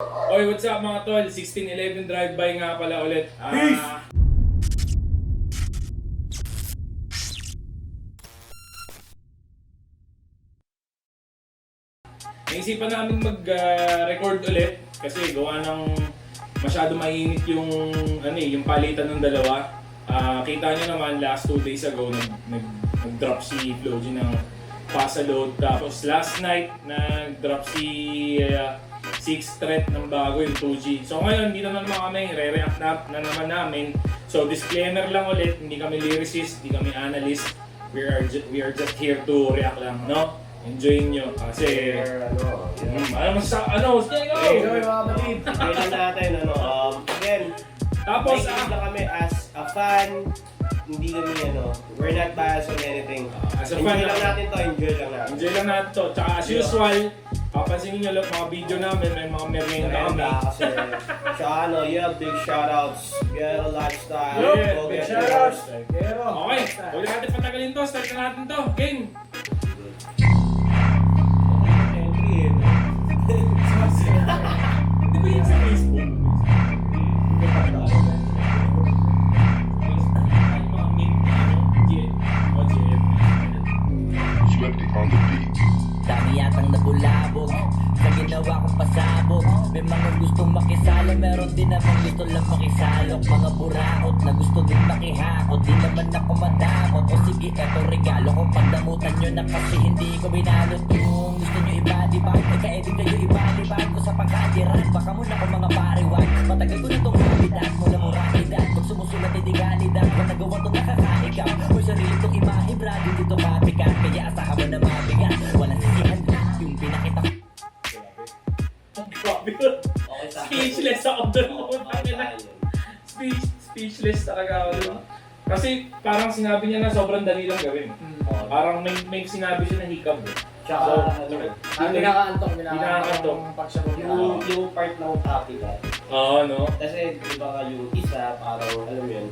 Oy, what's up mga tol? 1611 drive-by nga pala ulit. Peace! Naisipan namin mag-record ulit kasi gawa ng masyado mainit yung yung palitan ng dalawa. Kita nyo naman last 2 days ago nag-drop si Floji ng Pasaload, tapos last night nag-drop si 6 threat ng bago yung 2G. So ngayon dito na naman kami, re-react na naman namin. So disclaimer lang ulit, hindi kami lyricist, hindi kami analyst. We are just here to react lang, no? Enjoy nyo kasi Enjoy mga kapatid! Enjoy lang natin, again, tapos nakikinig lang kami as a fan, hindi kami we're not biased on anything. As a enjoy fan lang natin to, enjoy lang natin. enjoy lang natin to. Tsaka as usual, papansinin nyo lang mga video namin, may mga merienda kami. Kasi, big shoutouts, Ghetto Lifestyle, Yeah, go big get shoutouts. yours. Okay, huwag na natin patagalin to, start na natin to. Game! Entry Di ba yun sa Facebook? Swifty on the beat. Dami yatang nabulabog sa ginawa kong pasabog. May mga gustong makisalo, meron din naman gusto lang makisalok. Mga buraot na gusto din makihakot, di naman ako madamot. O sige, eto regalo kung pagdamutan nyo na kasi hindi ko binalot. Kung gusto nyo ibadibag, ika-edit kayo ibalibag ko sa pagkadiran. Baka muna ko mga pariwag, matagal ko na itong habitat. Mula moralidad, pag sumusulat ay digalidad. Kung nagawa itong nakakaikaw, o sarili itong imahe, brad, hindi ito copycat. Kaya asahan mo na mabigat, walang sisihan yung pinakita ko. Okay, Speechless ako doon. Speechless talaga ako doon. Kasi parang sinabi niya na sobrang dali lang gawin. Parang may sinabi siya na hiccup. Tsaka, Pinakakantong. yung part ng copycat. Oo, no? Kasi di ba nga yung isa parang alam mo yun,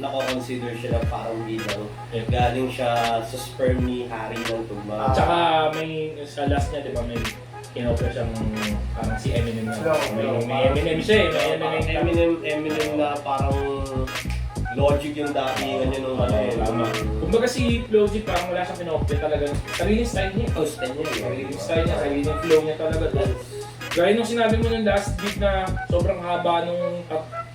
nako-consider siya na parang bilang galing siya sa sperm ni Harry ng Tugma. Tsaka may sa last niya, di ba, may kinopera siyang parang si Eminem na. May Eminem siya eh. May Eminem na parang logic yung datingan niya nung Tama. Kumbaga si Floji parang wala siyang pinopera talaga. Sariling style niya. Style niya. Sariling style niya, sariling flow niya talaga. Gaya nung sinabi mo yung last beat na sobrang haba nung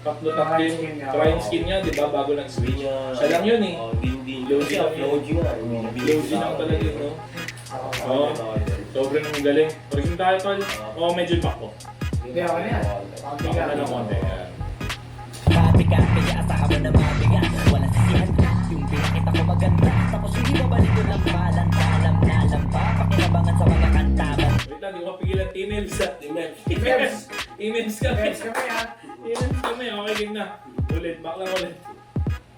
tatlo yung crime skin niya, di ba, bago nag-switch. Siya lang yun eh. Hindi Logic lang yun. logic nga. Floji lang talaga yun, no? Oo. Sobrang galing. Pagiging tayo, tol. Oo, medyo back ko. Hindi ako na yan. Baka na ng konti. Copycat, kaya asahan mo na mabigat. Walang sisihan yung pinakita ko maganda. Tapos hindi babalik ko lang malanta. Alam na alam pa, pakinabangan sa mga kantaban. Wait lang, di ko mapigilan. Emails ha. Emails. Emails kami. Emails kami. Okay, game na. Ulit, back lang ulit.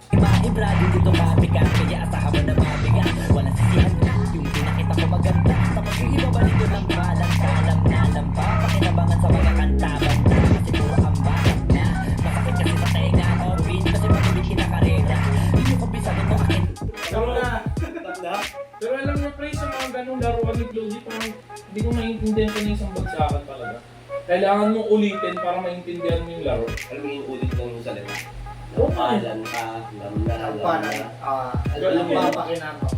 Iba-ibrado dito copycat, kaya asahan mo na mabigat. Walang sisihan yung pinakita ko maganda. Tapos hindi babalik ko lang malanta. Alam na alam pa, pakinabangan sa mga kantaban. Kasi puro ang bakat na masakit kasi sa tenga. Open kasi matuloy kinakarera. Hindi ko bisa nito akin. Pero alam mo, pre, sa mga ganong laruan ni Floji, parang hindi ko maintindihan ka na isang bagsakan talaga. Kailangan mong ulitin para maintindihan mo yung laro. Alam mo yung ulit lang yung salita. Lampalan ka,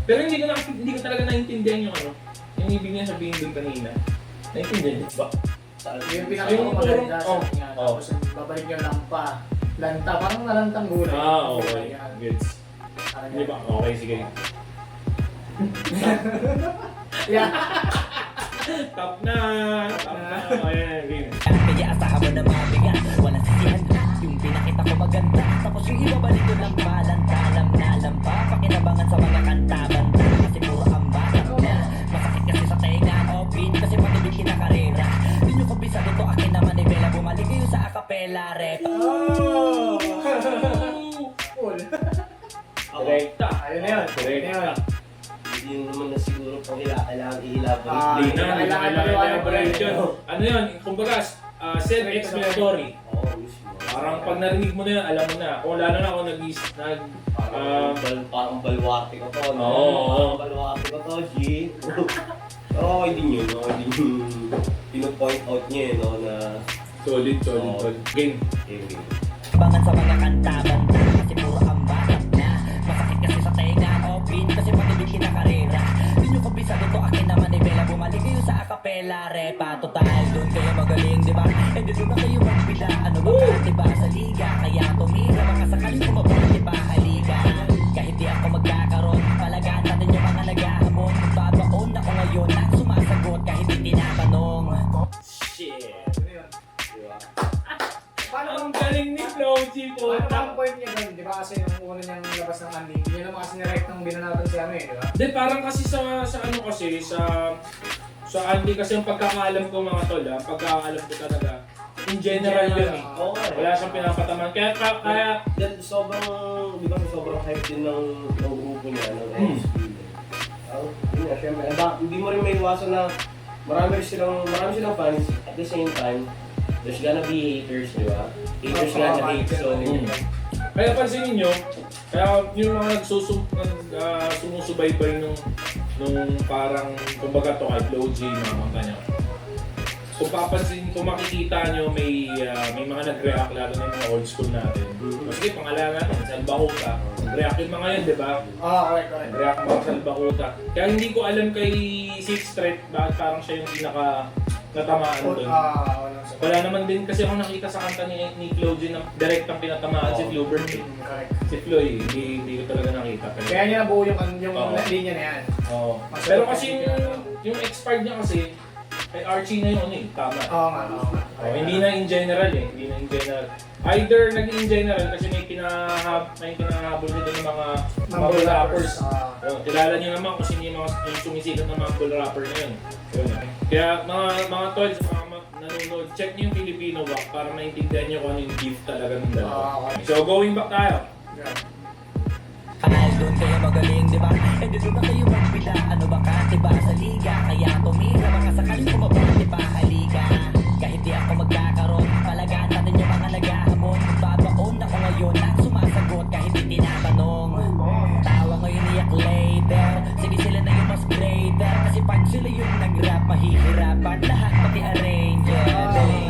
Pero hindi ko talaga naintindihan yung yung ibig niya sabihin doon kanina. Naintindihan niyo ba? Yung pinakamaganda sa kanya, tapos babalik yung lampa. Lanta, parang nalantang gulay. Okay. Gets. Di ba? Okay, sige. Yeah. Top na! Ayan, game. Kaya asahan mo na mabigat. Walang sisihan yung pinakita ko maganda. Tapos yung ibabalik ko lang malanta. Alam na alam pa, pakinabangan sa mga kantaban. Kasi puro ang batak na masakit kasi sa tenga. Open kasi matuloy kinakarera. Hindi nyo kumbisado to akin naman ni Bella. Bumalik kayo sa acapella rap. Cool. Direkta. Ayun na yun. Direkta. Hindi naman na siguro kung kailangan ihilabang. Hindi na, Kailangan kailangan paliwanag elaboration. Ano yun? Kumbaga, self-explanatory. Oo, mismo. Parang pag narinig mo na yun, alam mo na. Kung lalo na ako Parang balwarte ko to, no? Oo. Parang balwarte ko to, G. Pero okay din yun, no? Okay din yung pino-point out niya, no? Na Solid. Game. Abangan sa mga kanta banda kasi puro ambatak na. Masakit kasi sa tenga open kasi matibig kinakarera. Di nyo kabisado to akin na manibela. Bumalik kayo sa acapella repa. Total doon kayo magaling diba? Eh di doon na kayo magbila. Ano ba ka diba sa liga? Kaya tumira mga sakaling kumabang diba halika. Kahit di ako magkakaroon palagaan natin yung mga naghahamon. Magbabaon ako ngayon at sumasagot kahit di tinatanong. Shit. Ano yun? Diba? Ang galing ni Floji po. Ano ang point niya doon? Di ba kasi nung una niyang labas ng Andy, yun naman kasi nirect ng binanatan si ano eh, di ba? Hindi, parang kasi sa ano kasi, sa Andy kasi yung pagkakaalam ko mga tol pagkakaalam ko talaga, in general yun eh. Oo, Wala siyang pinapataman. Kaya Then sobrang, di ba sobrang hype din ng grupo niya, ng NXT. Yun nga, syempre, hindi mo rin maiwasan na marami silang fans at the same time, there's gonna be haters, di ba? Haters gonna hate, so... Kaya pansinin nyo, kaya yung mga sumusubaybay nung parang, kumbaga to kay Floji, mga kanta niya. Kung papansin, kung makikita nyo, may mga nag-react lalo na yung mga old school natin. Sige, pangalanan natin, Salbakuta. Nag-react yung mga yun, di ba? Correct. Nag-react mga Salbakuta. Kaya hindi ko alam kay Sixth Street bakit parang siya yung natamaan doon. Wala naman din kasi ako nakita sa kanta ni Floji na direktang pinatamaan si Flubert. Correct. Si Floy, hindi ko talaga nakita. Kaya niya nabuo yung Oo. linya na yan. Oo. Pero kasi yung expired niya kasi, kay Archie na yun tama. Oo nga. Hindi na in general Hindi na in general. Either naging in general kasi may pinahabol nito ng mga mumble rappers. Kilala niyo naman kung sino yung sumisikat ng mumble rapper na yun. Kaya mga tol, mga nanonood, check niyo yung Filipino Walk para maintindihan niyo kung ano yung beef talaga ng dalawa. So going back tayo. Kahal doon kayo magaling, di ba? Eh di doon na kayo magbila. Ano ba ka, di ba? Sa liga, kaya tumira. Mga sakaling kumabang, di ba? Halika. Kahit di ako magkakaroon, palagaan natin yung mga naghahamon. Babaon ako ngayon at sumasagot kahit di tinatanong. Tawa ngayon iyak later. Sige sila na yung mas greater. Kasi pag sila yung nag-rap, mahihirapan lahat pati arranger.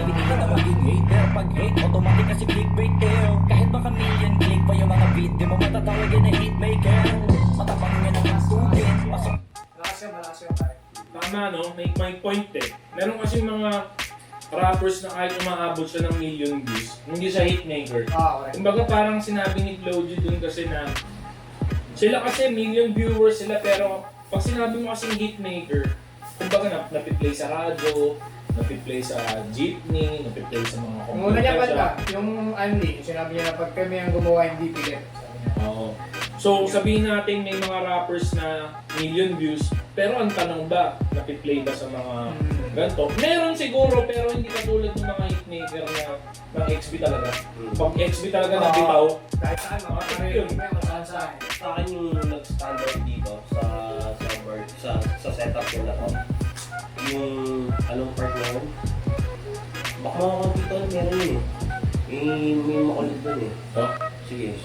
Hindi ka na maging hater. Pag hate, automatic kasi clickbait tail. Kahit baka million click pa yung mga video mo, matatawagin na hitmaker. Matapang nga naman tubig. Pasok. Malakas yung tayo. Tama no, may point Meron kasi mga rappers na kahit umaabot siya ng million views, hindi siya hitmaker. Correct. Kumbaga parang sinabi ni Floji dun kasi na sila kasi million viewers sila pero pag sinabi mo kasing hitmaker, kumbaga napiplay sa radyo, napiplay sa jeepney, napiplay sa mga Yung una niya pala, yung Andy, sinabi niya na pag kami ang gumawa hindi pilit. Oo. So sabihin natin may mga rappers na million views, pero ang tanong ba, napiplay ba sa mga ganito? Meron siguro pero hindi katulad ng mga hitmaker na ng XB talaga. Pag XB talaga nabitaw, Kahit saan, makakarinig mo yung saan. Sa akin yung nag-standard dito sa setup ko na to. Yung anong part na yun? Baka makakapito meron yun may makulit doon huh? Sige.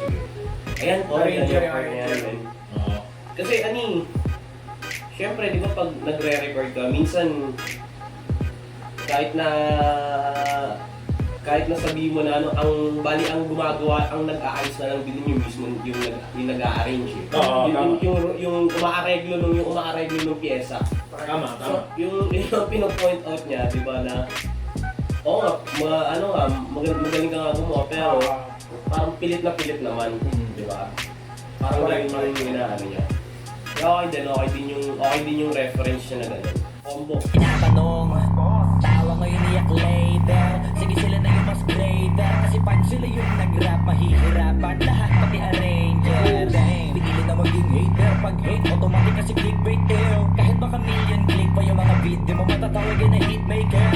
Ayan to, yan yung part na yan. Kasi syempre di ba pag nagre-record ka, minsan kahit na sabihin mo na ang gumagawa, ang nag-aayos na lang din yung mismo yung nag-a-arrange yung umaareglo nung pyesa. Tama. So, yung pino-point out niya, di ba na magaling ka nga gumawa pero parang pilit naman, di ba? Parang ganun man yung inaano niya. Okay din yung reference niya na gano'n. Combo. Tinatanong, tawa ngayon iyak later. Sige sila na yung mas greater. Kasi pag sila yung nag-rap, mahihirapan lahat pati arranger. Pinili na maging hater. Pag hate, automatic kasi clickbait tail. Kahit baka million click pa yung mga video mo, matatawagin na hitmaker.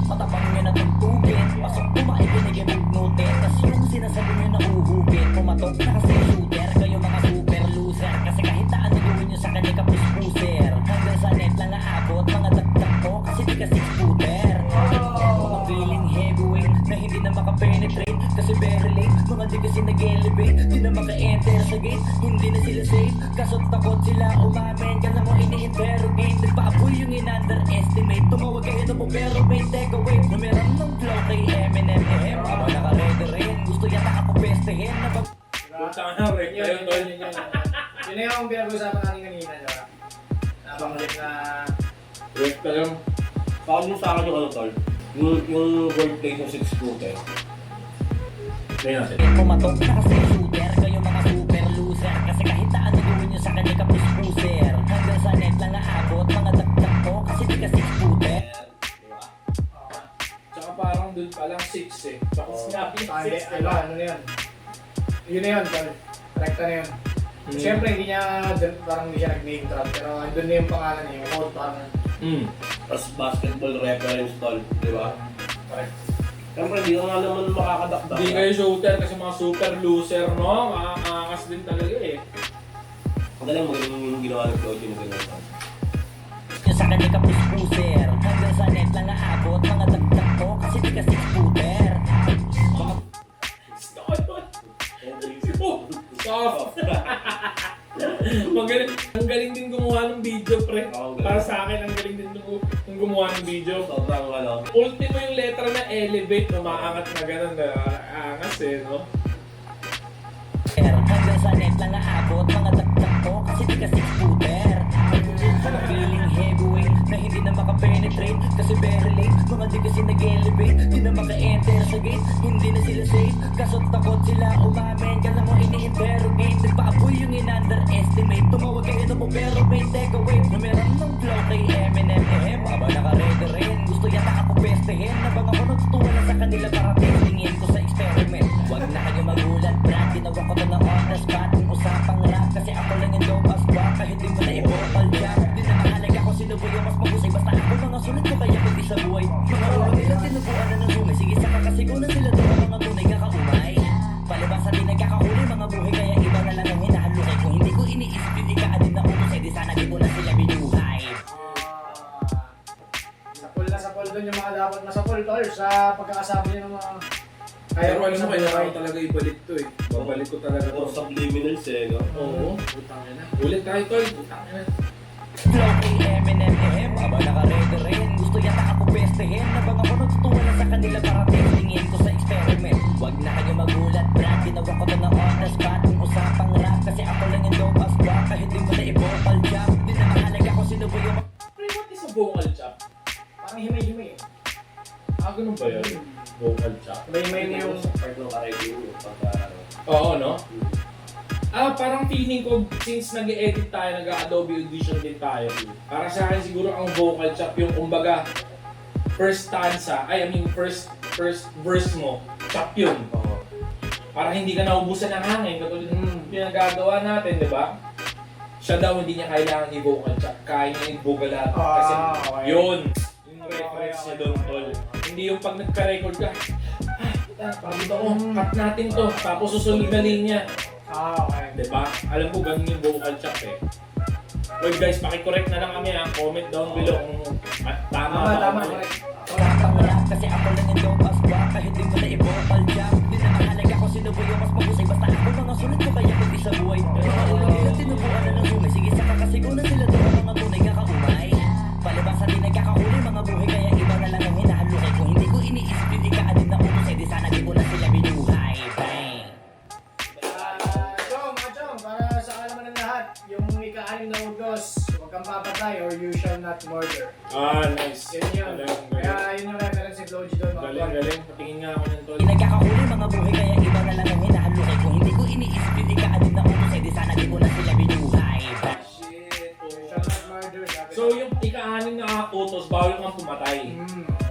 Matapang nga na tugtugin. Pasok kumain, binigyan magnutin. Tas yung sinasabi nyo na uhugin. Pumatok na kasi shooter. Kayo mga super loser. Kasi kahit na ano gawin nyo sa kanya kapus-puser. Hanggang sa net lang aabot. Mga dagdag ko kasi di ka 6-footer. Mga feeling heavyweight. heavyweight na hindi na makapenetrate kasi very late. Mga di kasi nag-elevate, di na maka-enter sa gate. Hindi na sila safe, kaso't takot sila umamin. Kala mo ini-interrogate, nagpaapoy yung in-underestimate. Tumawag kayo na po pero may take away na meron ng flow kay Eminem. Aba naka-ready rin, gusto yata ako pestehin na pag... Punta ka na, Rick. Ayun, tol. Yun na yung pinag-usapan natin kanina, diba? Nabangalit na... Rick ka lang. Sa akin yung ano tol, yung workplace ng 6 scooter. Tingnan natin. Pumatok na kasi shooter, kayo mga super loser. Kasi kahit na ano gawin nyo sa kanya kapus-puser. Hanggang sa net lang aabot, mga dagdag ko kasi di ka 6 footer. Tsaka parang dun palang 6 eh. Tsaka sinabi yung 6, Ano diba? na yun? Yun na yun, tol. Rekta na yun. Siyempre, hindi niya, parang hindi siya nag-name drop. Pero andun na yung pangalan niya, yung code parang... Tapos basketball reference tol, di ba? Siyempre, hindi ka nga naman makakadakdak. Hindi kayo shooter kasi mga super loser, no? Makakaangas din talaga eh. Ang galing yung ginawa ng coach yung ginawa. Yung sa kanya kapus-puser. Hanggang sa net lang aabot, mga dagdag ko kasi di ka 6 footer. Soft! Ang galing din gumawa ng video, pre. Para sa akin, ang galing din ng gumawa ng video. Sobrang ano. Ultimo yung letra na elevate, no? Maangat na gano'n, na angas eh, no? Hanggang sa net lang aabot, mga dagdag ko kasi di ka 6 footer. Feeling heavyweight na hindi na makapenetrate kasi very late. Mga di kasi nag-elevate, di na maka-enter sa gate. Hindi na sila safe, kaso't takot sila umamin. Kala mo ini-interrogate, nagpaapoy yung in-underestimate. Tumawag kayo na po pero may take away na meron ng flow kay Eminem. Aba naka-ready rin, gusto yata ako pestehin. Nabang ako natutuwa na sa kanila para testingin ko sa experiment. Huwag na kayo magulat, brad, ginawa ko to na on the spot. Yung usapang rap kasi ako lang yung dope as fuck. Kahit di mo na i-vocal jam, di na mahalaga kung sino ba yung mas mahusay. Basta ako mga sulit ko kaya pag isa buhay. Mga ulo nila tinubuan na ng sumay. Sige sa kakasigunan sila doon ang mga tunay kakaumay. Palibasa din nagkakahuli mga buhay kaya iba na lang ang hinahalukay. Kung hindi ko iniisip yung ikaanin na utos eh di sana di ko na sila binuhay. Sapol doon yung mga dapat masapol, tol, sa pagkakasama niya ng mga... Pero alam mo, kailangan ko talaga ibalik to eh. Babalik ko talaga Or to. subliminals eh, no? Oo. Utang na. Ulit tayo, tol. Utang na. Flow kay Eminem, aba naka-ready rin. Gusto yata ako pestehin. Nabang ako natutuwa na sa kanila para testingin ko sa experiment. Huwag na kayo magulat, brad, ginawa ko to na on the spot. Yung usapang rap kasi ako lang yung dope as fuck. Kahit di mo na i-vocal jam, di na mahalaga kung sino ba yung... Pre, what is a vocal chop? Parang himay-himay eh. Ganun ba yun? Vocal chop? Himay-himay na yung... Part ng ka-review yung pagka... Oo, no? Parang feeling ko, since nag-edit tayo, nag-Adobe Audition din tayo, para sa akin siguro ang vocal chop yung kumbaga, first stanza, first verse mo, chop yun. Para hindi ka naubusan ng hangin, katulad ng pinagagawa natin, di ba? Siya daw hindi niya kailangan i-vocal chop, kaya niya i-vocal lahat. Kasi okay. yun, yung reference niya doon, tol. Hindi yung pag nagka-record ka, parang ito ko, cut natin to, tapos susunod na linya. Okay. Diba? Alam ko ganun yung vocal chop eh. Well guys, pakicorrect na lang kami ha. Comment down below kung tama ba. Tama, correct. Usapang rap kasi ako lang yung dope as fuck. Kahit di mo na i-vocal jam, di na mahalaga kung sino ba yung mas mahusay. Basta ako mga sulit ko kaya pag isa buhay. Mga ulo nila tinubuan na ng sumay. Sige sa kakasigunan sila doon ang mga tunay kakaumay. Palibasa din nagkakahuli mga buhay kaya iba na lang ang hinahalukay. Kung hindi ko iniisip yung ikaanin na utos eh di sana di ko na sila binuhay. Bang! Chong, para sa kalaman ng lahat, yung ika-anim na utos, huwag kang papatay or you shall not murder. Nice. Yun yun. Kaya yun yung reference ni Floji doon. mga tol. Galing. Patingin nga ako ng tol. Nagkakahuli mga buhay kaya iba na lang ang hinahalukay. Kung hindi ko iniisip yung ikaanin na utos eh di sana di ko na sila binuhay. Shit. You shall not murder. sabi So yung ika-anim na utos, bawal kang pumatay.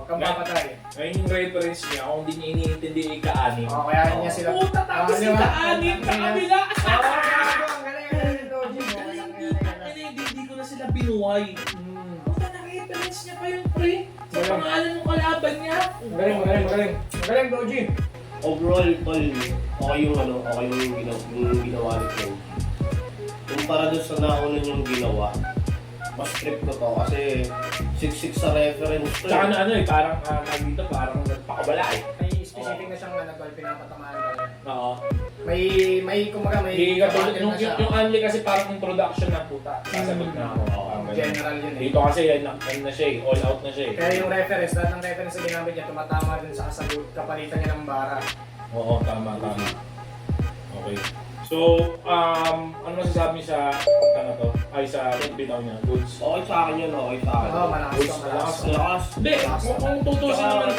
huwag kang papatay. Ngayon yung reference niya, kung hindi niya iniintindi yung ika-anim. Kaya niya sila... Puta, tapos ika-anim sa kabila! Ang galing ni Floji. Hindi ko na sila binuhay. Puta, na-reference niya pa yung pre. Sa pangalan ng kalaban niya. Magaling, Floji. Overall, tol, okay yung ano, okay yung ginawa nito. Kumpara doon sa nauna yung ginawa, mas trip ko to kasi 6-6 sa reference to. Tsaka na parang dito, parang nagpakabala eh. specific na siyang ano, tol, pinapatamaan talaga. Oo. May kumaga may Hindi ka tulad, kapatid na siya. yung Unli kasi parang introduction na puta. Sasagot na ako. General yun eh. Dito kasi yan na siya eh, all out na siya eh. Kaya yung reference, lahat ng reference na ginamit niya, tumatama dun sa kasagot, kapalitan niya ng bara. Oo, tama. Okay. So, ano masasabi niyo sa ano to? Ay, sa bitaw niya, goods. Okay sa akin yun, okay sa akin. Oo, malakas Goods, ka, malakas. Lakas. Hindi, kung tutusin Tsaka naman.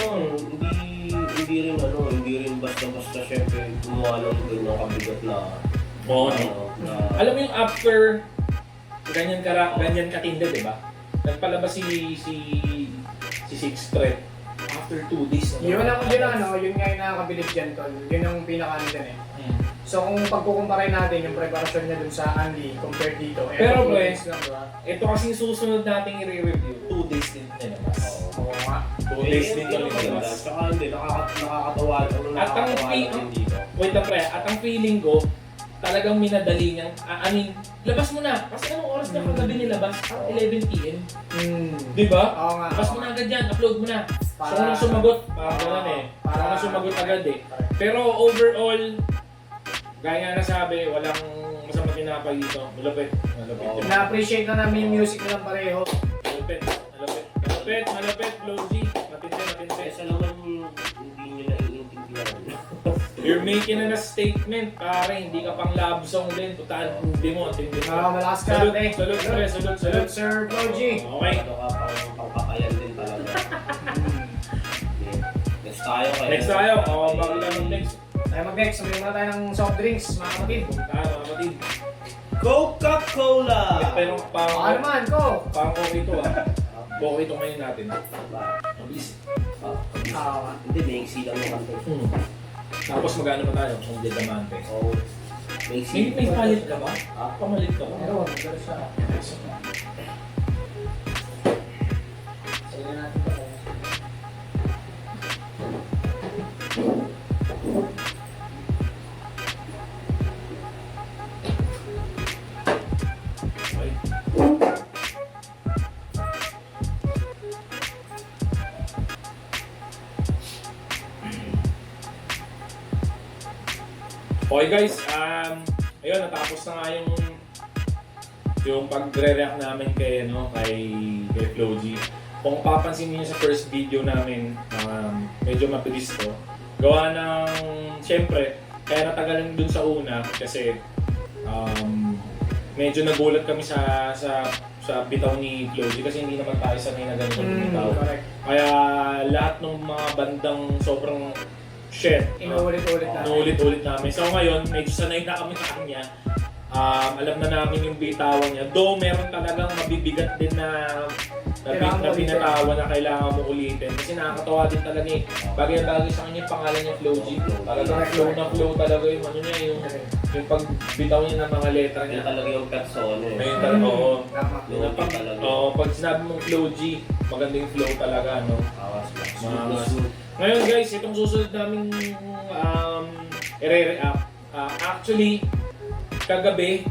ano, hindi rin basta-basta syempre gumawa ng ganyang kabigat na Oo, no? na Alam mo yung after ganyan katindi, di ba? Nagpalabas si Six Threat after 2 days. Yun nga yung nakakabilib dyan, tol. Yun yung pinaka-ano dyan eh. So kung pagkukumparin natin yung preparasyon niya dun sa Andy compared dito, Pero, two pre, days lang, diba? Ito kasi susunod nating i-review. 2 days din nilabas. Oo nga. 2 days din to yun ang maganda. nilabas. Tsaka hindi, nakakatawa. At ang Nakakatawa feel- din dito. Wait na pre, at ang feeling ko, talagang minadali niyang, labas mo na. Kasi anong oras na kagabi nilabas? Parang 11 p.m. Di ba? Oo nga. Labas mo na agad yan, upload mo na. Para- So, nang sumagot, parang gano'n eh. Para- Para sumagot agad eh. Pero overall, gaya nga nasabi, walang masama tinapay dito. Malapit. Oo. Malapit. Na-appreciate na namin yung music nilang pareho. Malapit, Low G. Matindi. Kesa naman hindi nyo naiintindihan. You're making a statement, pare. Hindi ka pang love song din. Total, hindi mo. Malakas ka, Salute, ate. salute, pre. Salute. Salute, Sir Floji. Okay. Ano ka, pangkakayan din talaga. Next tayo kaya. Next tayo. Bago lang ng next. Tayo mag-next. Sabihin muna tayo ng soft drinks, mga kapatid. Mga kapatid. Coca-Cola! Pero Baka parang naman, ko. okay ito ah. Okay ito ngayon natin. Mabilis. Hindi, maiksi lang yung kante. Tapos magano pa tayo? Ang diamante. Oo. Maiksi. May palit ka ba? Pamalit ka ba? Meron, pero siya. Sige natin ito. Okay. Okay guys, ayun, natapos na nga yung pagre-react namin kay Flo G. Kung papansin niyo sa first video namin, medyo mabilis to. Gawa ng, syempre, kaya natagalan dun sa una kasi medyo nagulat kami sa bitaw ni Flo G kasi hindi naman tayo sanay na ganun bitaw. Correct. Kaya lahat ng mga bandang sobrang shit. Inuulit-ulit natin. Inuulit-ulit namin. So ngayon, medyo sanay na kami sa kanya. Alam na namin yung bitawan niya. Though meron talagang mabibigat din na binatawan na kailangan mo ulitin. Kasi nakakatawa din talaga eh. Bagay-bagay sa kanya yung pangalan niya Flo G. Talagang flow na flow talaga yung ano niya, yung pagbitaw niya ng mga letra Yan niya. talaga yung persona eh. Ayun talaga, oo. Tama. Yung talaga. Pag sinabi mong Flo G, maganda yung flow talaga, no? Awas lang. Mga- Smooth. Ngayon guys, itong susunod naming i-react. Actually, kagabi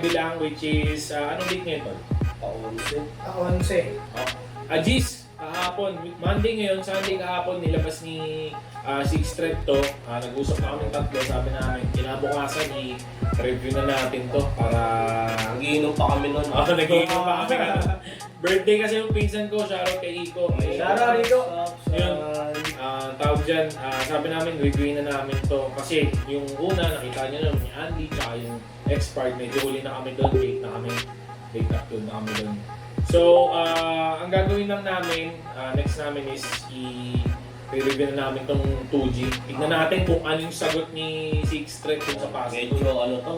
lang, which is, anong date ngayon, Tol? Paunsin. Ako, 11. Ajis, kahapon, Monday ngayon, Sunday kahapon, nilabas ni Six Thread to. Nag-usap na kami tatlo, sabi namin, kinabukasan, i-review na natin to para... Nagiinom pa kami nun. Nag-iinom pa kami. Birthday kasi yung pinsan ko, shoutout kay Iko. Shoutout, Iko. Yun. Tawag dyan, sabi namin, reviewin na namin to. Kasi yung una, nakita nyo nun, ni Andy, tsaka yung expert, medyo huli na kami doon, late up na kami doon. So, ang gagawin lang namin, next namin is i-review na namin tong 2G. Tignan natin kung ano yung sagot ni Six Thread dun sa puzzle. Medyo ano to,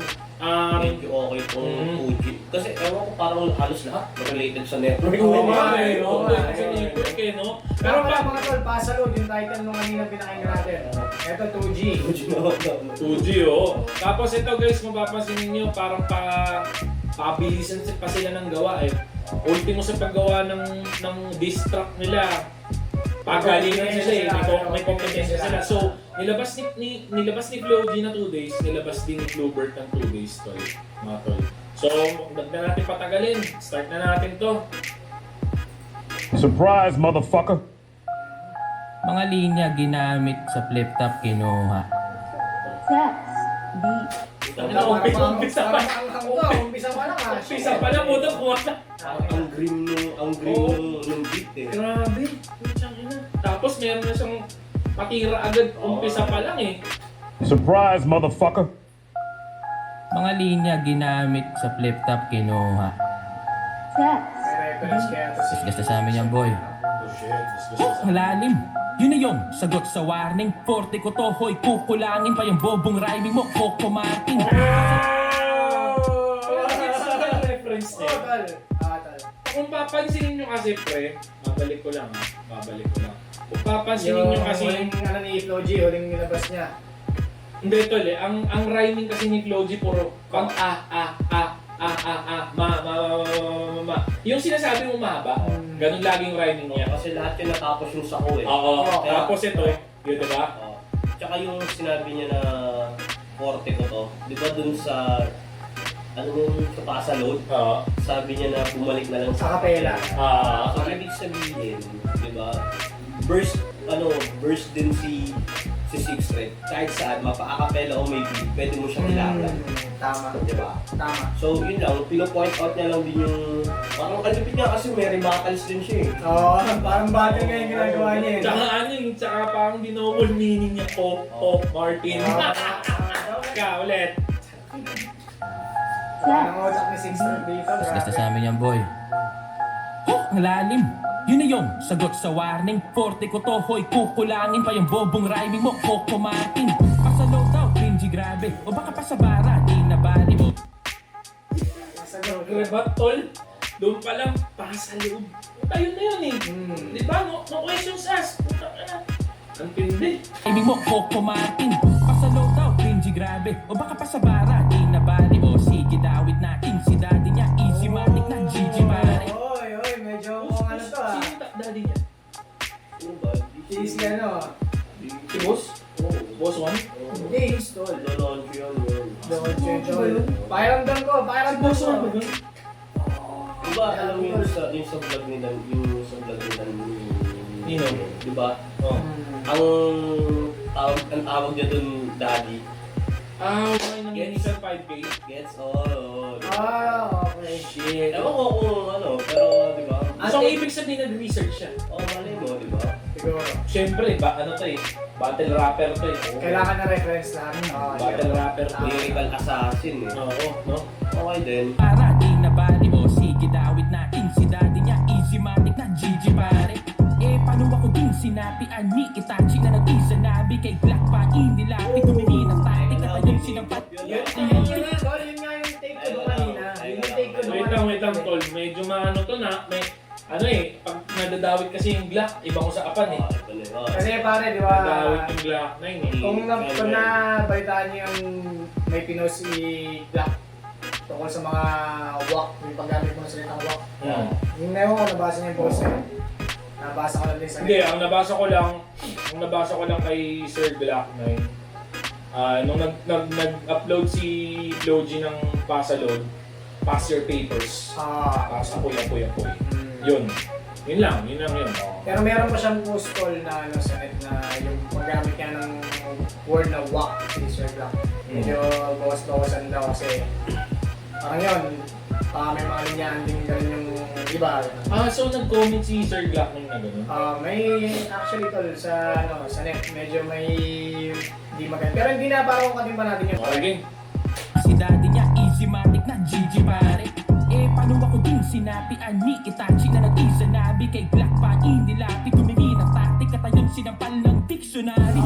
medyo okay tong 2G. Kasi ewan ko parang halos lahat related sa network. Oo nga eh, Oo oo nga, nga kasi eh. network eh, no? Pero Pero pala mga tol, pasalod yung title nung kanina pinakinggan natin. Ito 2G. 2G, oo. Tapos ito guys, mapapansin ninyo, parang pabilisan pa sila ng gawa eh. Ultimo sa paggawa ng diss track nila. Pagalingan sila eh, may competence sila. So, nilabas ni Flo G na 2 days, nilabas din ni Bluebird ng 2 days, tol. Mga tol. So, huwag na natin patagalin. Start na natin to. Surprise, motherfucker. Mga linya ginamit sa flip top kinuha. Sex. Beat. Umpisa pa. Umpisa pa lang ah. Umpisa pa lang, puto kuha na. Ang green nung beat eh. Grabe. Putsang ina. Tapos meron na siyang patira agad. Umpisa pa lang eh. Surprise, motherfucker. Mga linya ginamit sa flip top kinuha. Sex. May reference kaya to si... Disgasta sa amin yan, boy. Ang lalim. Yun na yung sagot sa warning. Forte ko to, hoy, kukulangin pa yung bobong rhyming mo, Coco Martin. Reference Oh, niya. tal. Tal. Kung papansinin nyo kasi, pre, babalik ko lang. Kung papansinin nyo kasi, huling ano ni Flo G, huling nilabas niya. hindi tol eh, ang rhyming kasi ni Flo G puro pang ma. Yung sinasabi mo mahaba, ganun laging rhyming niya. Kasi lahat yun natapos yung sako eh. Oo, Kaya- tapos ito, yun diba? Oo. Tsaka yung sinabi niya na forte ko to, di ba dun sa ano yung sa Pasa Load, Oo. sabi niya na bumalik na lang Sa kapela. So ibig sabihin, di ba, verse din si Six Red. Kahit saan, mapa-acapella o may beat, pwede mo siyang ilaban. Tama. Di ba? Tama. So yun lang, pino-point out niya lang din yung, parang kalipit niya kasi may rebuttals din siya eh. Oo, parang battle nga yung ginagawa niya eh. Tsaka ano yung, tsaka parang dinouble meaning niya, Martin. Ka ulit. Ang utak ni Six dito. Disgasta sa amin yan, boy. Ang lalim. Yun na yung sagot sa warning. Forte ko to, hoy, kukulangin pa yung bobong rhyming mo, Coco Martin. Pasalaw daw, cringy grabe. O baka pa sa bara, di na bali mo. Rebat tol, doon pa lang, pasa loob. Ayun na yun eh. Di ba? No questions asked. Puta ka na. Ang tindi. Ibig mo, Coco Martin. Pasalaw daw, cringy grabe. O baka pa sa bara, di na bali. O sige, dawit natin. Si daddy niya, easy matic na Gigi pare. Oy, medyo kung ano to ah. Sino daddy niya? Ano ba? Si ano, Si Boss? Boss 1? hindi, install. Loloncho yun. Pakiramdam ko, pakiramdam Boss ko. 1 ba yun? Di ba, alam mo yung sa vlog ni Dan, Nino? di ba? Oh. Ang tawag niya dun, Daddy. Okay nang Nissan 5K. Gets all. Okay. Shit. Ewan ko kung ano, pero di ba? So, ang ibig sabihin nag-research siya. Malay mo, di ba? Siguro. Siyempre, ano to eh, battle rapper to eh. Kailangan na reference lang. Battle rapper to eh. Lyrical assassin eh. Oo, no? Okay din. Para di na bali. O sige, dawit natin. Si daddy niya, easy matic na Gigi pare. Eh, paano ako din sinapian ni Itachi na nag-isa nabi kay Black pa inilapit tumingin ng tactic at ayun sinampat. Yun nga yung take ko doon kanina. Yun yung take ko doon Wait lang, tol. Medyo maano to na. May, ano eh, pag nadadawit kasi yung Glock, iba ko sa kapan eh. Ito na yun. Kasi pare, di ba? Nadawit yung Glock 9 eh. Kung nabalitaan niyo yung may pinost si Black tungkol sa mga walk, yung paggamit mo ng salitang walk. Yung na yun, nabasa niya yung post niya. Nabasa ko lang din sa Hindi, ang nabasa ko lang kay Sir Glock 9. Nung nag-upload si Flo G ng Pasalod, Pass Your Papers. Sa Puya. Yun lang yun. Pero meron pa siyang post call na ano sa net na yung paggamit niya ng word na walk si Sir Black. Medyo bawas-bawasan daw kasi parang yun, may mga linyahan din ganun yung iba. So nag-comment si Sir Glock na gano'n? May actually tol sa net, medyo may hindi maganda. Pero hindi na parang katimpa natin yun. Okay. Si daddy niya, easy matic na Gigi pare. Eh, paano ako din sinapian ni Itachi na nag-isa nabi kay Black pa inilapit tumingin ng tactic at ayun sinampal ng dictionary.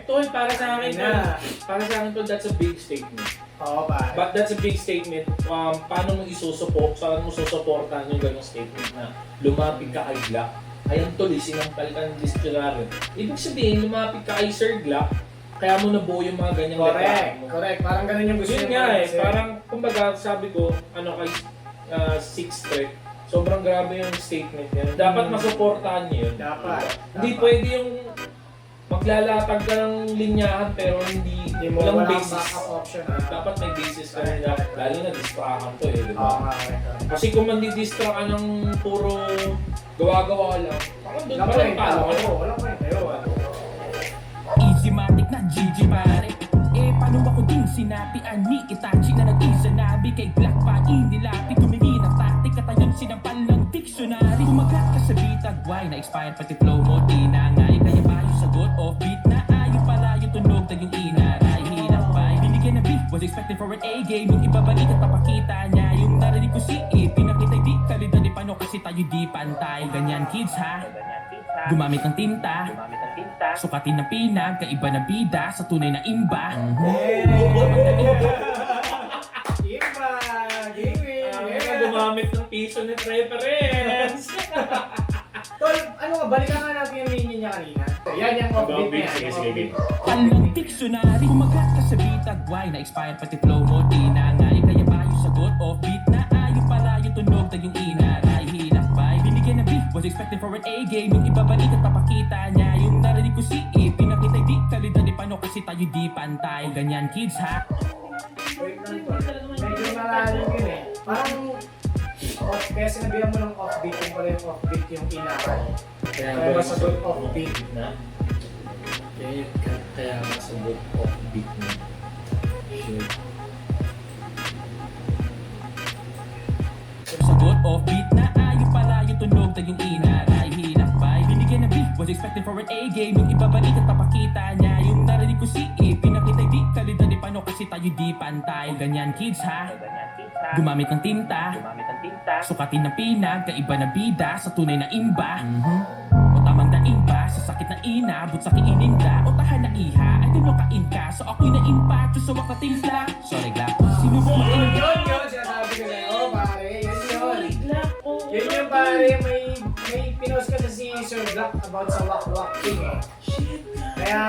Tol, para sa akin to, that's a big statement. Oo pare. But that's a big statement. Paano mo saan mo susuportahan yung ganong statement na lumapit ka kay Glock? Ayan tol, sinampal ka ng dictionary. Ibig sabihin, lumapit ka kay Sir Glock, kaya mo nabuo yung mga ganyang Correct. Parang ganun yung gusto Yun niya. nga eh, parang kumbaga sabi ko, kay Sixth Street, sobrang grabe yung statement niya. Dapat masuportahan niya yun. Dapat. Hindi pwede yung maglalatag ka ng linyahan pero hindi Hindi mo Walang walang basis. backup option. Dapat may basis ka rin. Lalo na distractan to eh, di Oo ba? nga, correct. Kasi kung mandidistra ka ng puro gawa-gawa lang, baka doon Walang pa rin kwenta. talo ka. Oo, walang kwenta yun. Easymatic na GG pare. Eh paano ako din sinapian ni Itachi na nag-isa nabi kay Black pa inilapit tumingin ang taktik at ayun sinampal ng dictionary. Kumagat ka sa bitag, why na-expired pati flow mo tinangay. Kaya ba yung sagot off beat na ayaw pala yung tunog na yung inaray. Hirap ba? Binigyan na beat, was expecting for an A game. Yung ibabalik at napakita niya yung narinig ko si E. Pinakita di kalidad ni Pano kasi tayo di pantay. Ganyan kids ha. Gumamit ng tinta, sukatin ng pinag, kaiba na bida sa tunay na imba. Iba! Gaming! Gumamit ng piso net reference. Tol, ano nga, balikan nga natin yung linya niya kanina. Yan yung offbeat na yan. Sige, yung sige, offbeat. Talong dictionary, kumagat ka sa bitag, why na-expired pati flow mo tinangay. Kaya ba yung sagot off beat na ayaw pala yung tunog na yung inaray. Hilak ba? Binigyan na beat, was expecting for an A game. Yung ibabalik at papakita niya yung narinig ko si E. Pinakita di kalidad ni Pano kasi tayo di pantay. Ganyan kids ha. Wait lang, tol. Medyo malalim yun eh. Parang off, kaya sinabihan mo ng offbeat yung pala yung offbeat yung inaral. Kaya masagot offbeat. na. Kaya masagot offbeat na. Shit. Sagot off beat na ayaw pala yung tunog na yung inaray. Hilak ba? Binigyan na beat, was expecting for an A game. Yung ibabalik at papakita niya yung narinig ko si E. Pinakita di kalidad ni Pano kasi tayo di pantay. Ganyan kids ha. Gumamit ng tinta, sukatin ng pinag, kaiba na bida sa tunay na imba. O tamang daing ba sa sakit na inabot sa kiininda. O tahan na iha, ay dunukain ka. So ako'y na-impact sa wakatimpla. Sorry glap, sinubok mo Yun, sinasabi ko sa'yo, pare. Yun. Yun yung pare, may pinost ka sa si Sir Black about sa wak-wak thing eh. Kaya,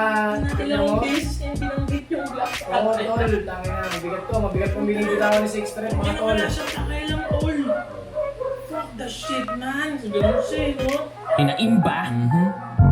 tignan mo. Binanggit yung black Oo, tol. Tangin na, mabigat to. Mabigat pong binibitawan ni Six Thread, mga tol. Wala siyang kakailang all. Fuck the shit, man. Ganun siya, no? Inaimba.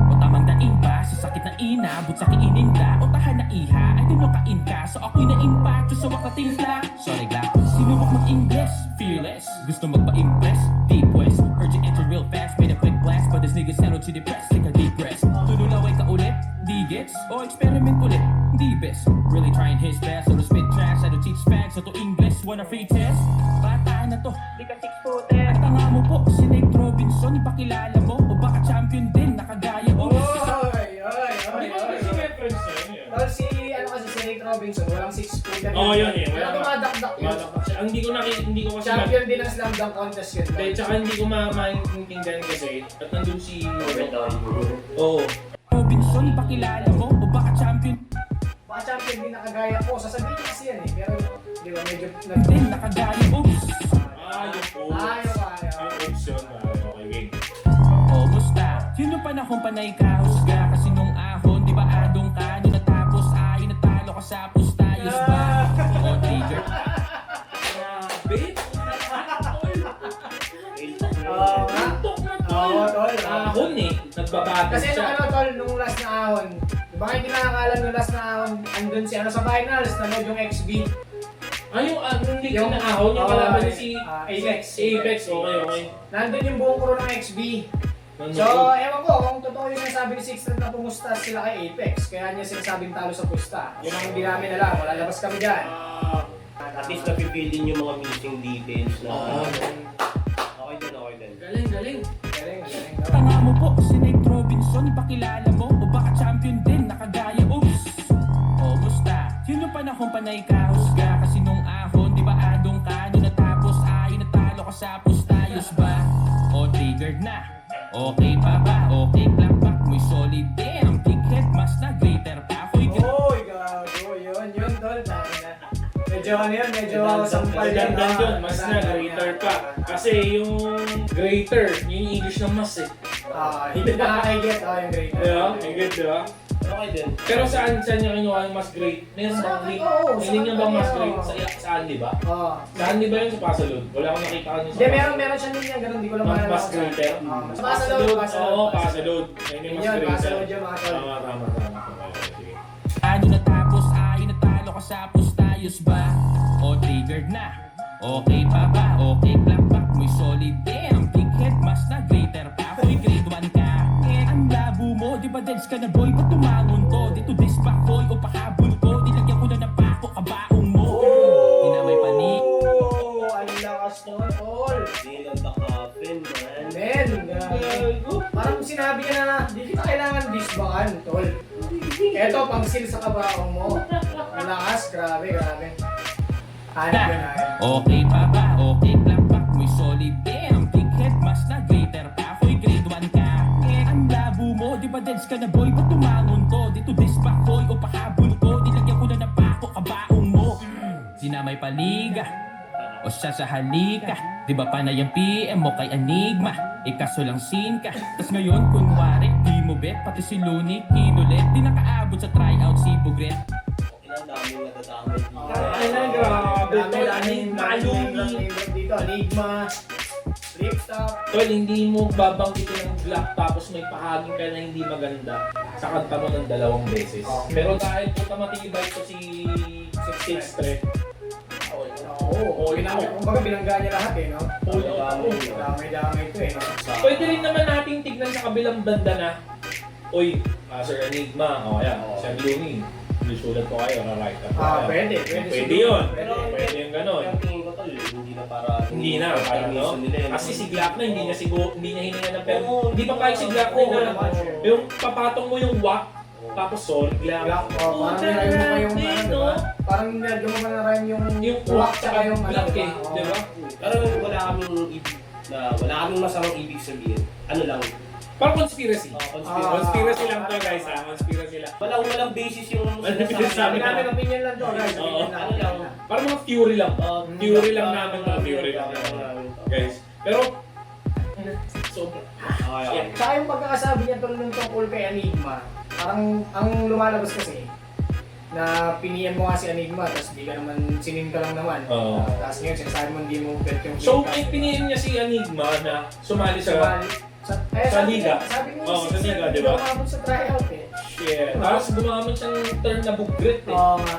O tamang daing ba sa sakit na inabot sa kiininda. O tahan na iha, ay dunukain ka. So ako'y na-impact sa wakatimpla. Sorry glap, sinubok mag-English. Fearless, gusto magpa-impress. Deep West, heard you enter real fast. Made a quick blast, but this nigga settled to depress. Take a deep breath. Tululaway ka ulit, di gets. O experiment ulit, di best. Really trying his best, so to spit trash. I don't teach facts, so to English, wanna free test. Bata na to, di ka 6'4". At tanga mo po, si Nate Robinson, ipakilala mo. O baka champion din, nakagaya mo. Oy! Hindi ko kasi reference na yun eh. Tol, ano kasi si Nate Robinson, walang 6'4". Oo, yun eh. Wala dumadakdak yun. Ang hindi ko kasi Champion din ang slam dunk contest yun. Hindi, tsaka hindi ko maintindihan kasi at nandun si... Oo. Robinson, ipakilala mo. O baka champion Baka champion din nakagaya ko. Sasabihin niya kasi yan eh. Pero, di ba, medyo... din, nakagaya. Oops. Yung po. Ayaw. Yung option. Okay, game. O musta? Yun yung panahon panay ka husga. Kasi nung ahon, di ba adong ka? Nung natapos ay natalo ka sa pustayos ba? O trigger. Grabe. Oo nga. Tok na Oo, tol. Ahon eh. Nagbabatid Kasi nung siya. ano, tol, nung last na ahon, di ba kayo hindi nakakalam nung last na ahon, andun si ano sa finals, nanood yung XB. Yung league na ahon, yung kalaban niya si Apex. Apex, okay. Nandun yung buong crew ng XB. So, ewan ko kung totoo yung sinasabi ni Sixth na pumusta sila kay Apex, kaya niya sinasabing talo sa pusta. Yun ang hindi namin alam, malalabas kami dyan. At least napipil din yung mga missing details na okay din. Galing. Galing. Tanga mo po, si Nate Robinson, ipakilala mo. O baka champion din, nakagaya. Oops. O musta? Yun yung panahon panay ka husga. Kasi nung ahon, di ba adong ka? Nung natapos ay natalo ka sa pustayos ba? O triggered na. Okay pa ba? Okay, clap back. May solid damn. Big head, mas na greater pa. Ako'y Oy, gago, yun, tol, tama na. Medyo ano yun, medyo sampal yan. Ganda yun, mas na greater pa. Kasi yung greater, yun yung English ng mas eh. Hindi nakaka-get, yung great. Diba? Ay good, diba? Okay din. Pero saan niya kinuha yung mas great? Meron Sa bang akin, league? oo, sa Hindi niya bang akin, mas oo. great? Saan di ba? Oo. Saan di ba yun sa Pasalud? Wala akong nakita kanyo sa Hindi, meron siya din yan, ganun, di ko lang maalala. Mas greater? Mas Pasalod. Oo, Pasalod. Ayun yung mas Yun, greater. Pasalod yung mga tol. Tama. Okay, sige. ano natapos ay natalo kasapos tayos ba? O triggered na? Okay pa ba? Okay clap back mo'y solid. Damn, big head mas na greater pa. Ako'y grade 1 ka. Ang labo mo, di ba dance ka na boy? Ba't tumangon ko? Dito this back boy o pahabol ko. Nilagyan ko na ng pako, kabaong mo. Hinamay panik. Oh, ang lakas naman, tol. Nail on the coffin, man. Men, parang sinabi niya na, di kita kailangan disbakan, tol. Eto, pang-seal sa kabaong mo. Ang lakas, grabe, grabe. Hanap yun, hanap. Okay pa ba? Okay clap back mo'y solid. Damn, big head mas na greater pa. Ako'y grade 1 ka. Ang labo mo, di ba dance ka na boy? Ba't tumangon ko? Dito this back boy o pahabol ko. Nilagyan ko na ng pako, kabaong mo. Sinamay paliga o siya sa halika. Di ba panay ang PM mo kay Enigma? Ikaso lang scene ka. Tas ngayon kunwari di mo bet. Pati si Looney kinulit. Di nakaabot sa tryout si Bugret. Ang daming nadadamay dito. Ay na, grabe. Tol, Daming malumi. dito, Enigma, Flipstop. Tol, hindi mo babanggitin ng Glock tapos may pahaging ka na hindi maganda sa kanta mo ng 2 beses. Pero dahil puta matibay ko si Six Threat. Oo, kumbaga binangga niya lahat eh, no? Damay-damay ito eh, no? Pwede rin naman nating tignan sa kabilang banda na, Uy, Sir Enigma, o kaya, Sir Looney, sulat ko kayo, na-write up ko kayo. Pwede Pwede yun. Pero Pwede yung gano'n. Pero tingin ko tol, hindi na para... Hindi na, parang no? nila, eh, no? Kasi si Glock na, hindi niya hininga ng pero Oo, hindi pa kahit si Glock oo, na, naman, sure. yung papatong mo yung whack, tapos solid Glock. Glock, parang nilagay mo pa yung ano, diba? Parang nilagay mo pa na rin yung whack tsaka yung ano, Glock eh, diba? di ba? Pero wala kaming masamang ibig sabihin. Ano lang, Parang conspiracy. conspiracy. Conspiracy lang to guys ha, conspiracy lang. Walang basis yung Walang basis Sabi namin. namin, opinion lang to, guys. Oo. Opinion lang. Ano lang. Parang mga theory lang. Theory lang Ah, namin to, theory lang namin. Guys, pero, so, Okay. Tsaka yung pagkakasabi niya tol nung tungkol kay Enigma, parang ang lumalabas kasi, na piniyan mo nga si Enigma, tapos di ka naman, sinin ka lang naman. Oo. Tapos ngayon, sinasabi mo hindi mo bet yung so piniin niya si Enigma na sumali sa sa Sa liga. Sabi mo, Oo, sa liga, di ba? Lumabot sa tryout eh. shit. Tapos gumamit siyang term na bugret eh. Oo nga.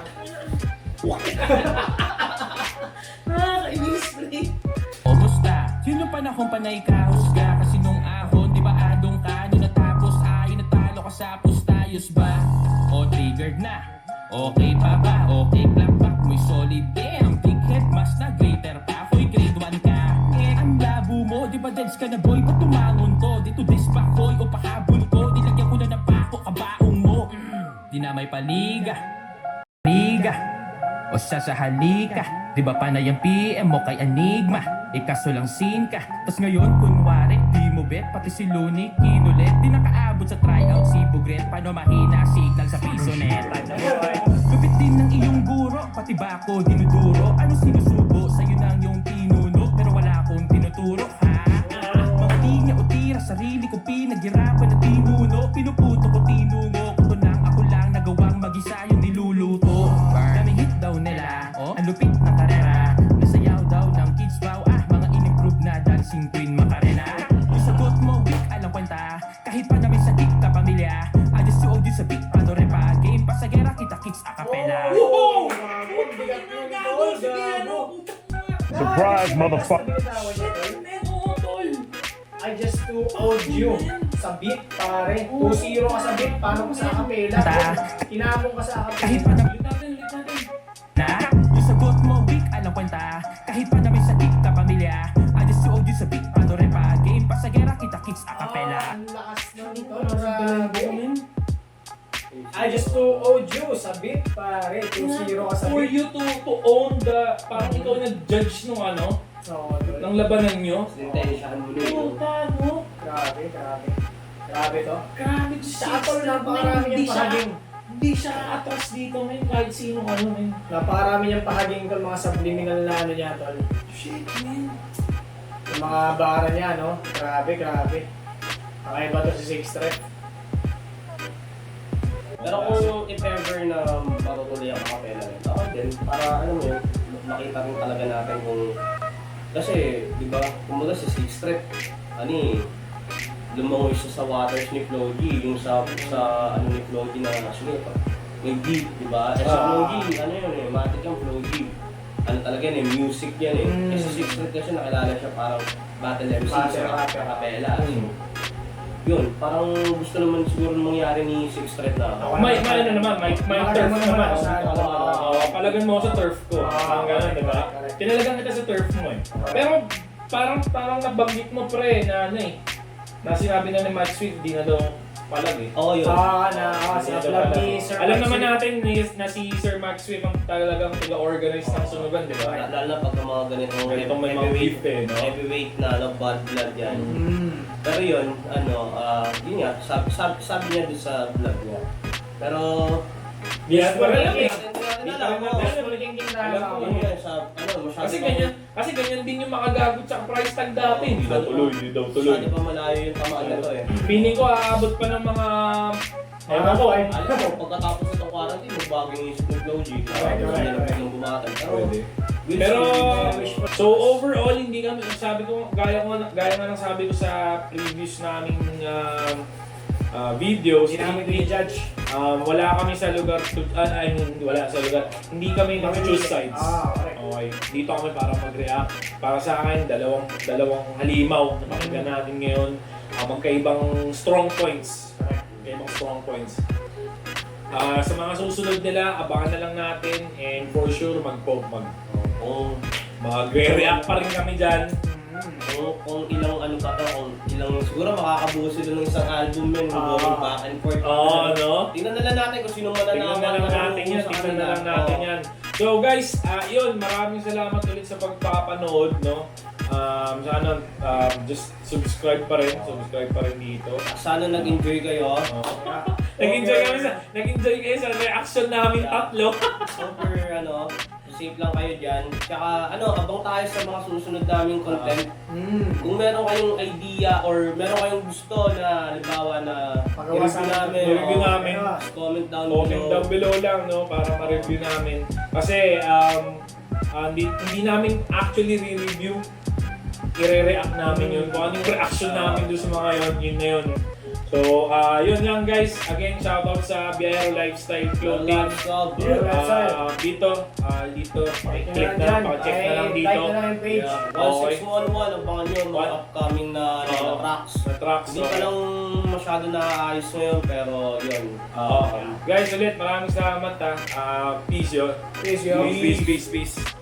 Nakakainis, pre. O musta? Yun yung panahon pa na ikahusga. Kasi nung ahon, di ba adong ka? Nung natapos ay natalo ka sa pustayos ba? O triggered na? Okay pa ba? Okay clap back mo'y solid. Damn, big head mas na greater pa. Ako'y grade 1 ka. Ang labo mo, di ba dance ka na boy? Ba't tumangon ko? Dito this back boy o pahabol ko. Nilagyan ko na ng pako, kabaong mo. Di na may paliga. Liga o siya sa halika. Di ba panay ang PM mo kay Enigma? Ikaso lang scene ka. Tas ngayon kunwari di mo bet. Pati si Looney kinulit. Di nakaabot sa tryout si Bugret. Paano mahina signal sa piso neta? Lupit din ng iyong guro. Pati ba ako dinuduro? Ano sinusubo? Sa'yo nang yung pinuno. Pero wala akong tinuturo ha? Mga linya o tira. Sarili ko pinaghirapan na tinuno. Pinuputo ko tinungo. Ito nang ako lang nagawang mag-isa yung niluluto. Daming hit daw nila. Ang lupit na karera. Nasayaw daw ng kids wow. Mga in-improve na dancing queen Macarena. Yung sagot mo weak alam kwenta. Kahit pa namin sakit ka pamilya. I just to you sa beat paano repa. Game pa sa gera kita kicks a cappella. Woohoo! Surprise, motherfucker. I just too old you sa beat, pare. 2-0 ka sa beat, paano ka sa akapela? Kinamong ka sa akapela. Kahit pa namin na yung sagot mo weak alam kwenta. Kahit pa namin sakit ka pamilya. I just to you sa beat paano repa. Game pa sa gera kita kicks a cappella. Ang lakas na nito, grabe. I just too old you sa beat, pare. 2-0 ka sa For beat. you to own the, parang ikaw nag-judge nung ano, So, ng labanan nyo. Sintensyahan mo na yun. Puta, no? grabe, grabe. Grabe to. Grabe to Sa atol, napakarami niyang pahaging. Hindi siya atras dito, men. Kahit sino ano, men. Napakarami niyang pahaging tol, mga subliminal na ano niya, tol. Shit, men. Yung mga bara niya, no? Grabe, grabe. Kakaiba to si Six Threat. Pero kung if ever na matutuloy ang kapela rin, ako din, para ano mo yun, makita rin talaga natin kung... Kasi, di ba, kumbaga si Six Threat, lumangoy siya sa waters ni Floji, yung sa ano ni Floji na sunita. may beat, di ba? Eh, sa Flow G, ano yun eh, matik yung Flow G. Ano talaga yan eh, music yan eh. Kasi 6 kasi nakilala siya parang battle MC sa kapela. Yun, parang gusto naman siguro mangyari ni 6 Thread na. May ano naman, may turf Palagan mo naman. sa ano. Palagan mo ako sa turf ko. Parang gano'n, di ba? Tinalagan kita sa turf mo eh. Pero parang nabanggit mo pre na ano eh. Na sinabi na ni Matt Sweet, di na daw palag eh. Oo, yun. Sa vlog ni Sir Alam naman Maxwell. natin na si Sir Max Swift ang talagang taga-organize ng sunugan, di ba? Lalo na pag mga Ganitong may mga beef eh, no? heavyweight na bad blood yan. Mm. Pero yun, yun nga, sabi niya doon sa vlog niya. Pero, Di yan pa rin eh. hindi Di natin pa alam. rin natin alam ko. Yun nga, masyado Kasi ganyan din yung makagagot sa price tag dati. Hindi daw Masyado pa malayo yung tamaan na to eh. Feeling ko aabot pa ng mga... Ewan ko. Alam mo, pagkatapos itong quarantine, magbago yung isip ng Flow G. Right. Yung bumatag. Pero, Pero, so overall, hindi kami, sabi ko, gaya nga ng sabi ko sa previous naming videos, Hindi namin i-judge. wala kami sa lugar, wala sa lugar, hindi kami choose sides. Correct. Okay, dito kami para mag-react. Para sa akin, dalawang halimaw na pakinggan natin ngayon. Magkaibang strong points. Magkaibang strong points. Sa mga susunod nila, abangan na lang natin and for sure mag-react pa rin kami dyan. kung ilang ano pa to, kung ilang, siguro makakabuo sila ng isang album yun, going back and forth. No? Tingnan na lang natin kung sino man Tingnan na lang natin yan, tingnan na lang natin yan. So guys, yun, maraming salamat ulit sa pagpapanood, no? Sana, just subscribe pa rin dito. Sana nag-enjoy kayo. Nag-enjoy kayo sa reaction namin tatlo. Super safe lang kayo dyan. Tsaka abang tayo sa mga susunod naming content. Kung meron kayong idea or meron kayong gusto na halimbawa na i-review namin, comment down below lang, no, para ma-review namin. Kasi hindi namin actually re-review. I-re-react namin yun. Kung ano yung reaction namin doon sa mga yun na yun. So, yun lang guys. Again, shoutout sa Biyahero Lifestyle Clothing. Dito, click na lang, check na lang dito. Like na lang yung page. 1611, abangan nyo mga upcoming na tracks. Hindi pa lang masyado naayos ngayon, pero yun. Guys, ulit, maraming salamat ha. Peace yun. Peace yun. Peace.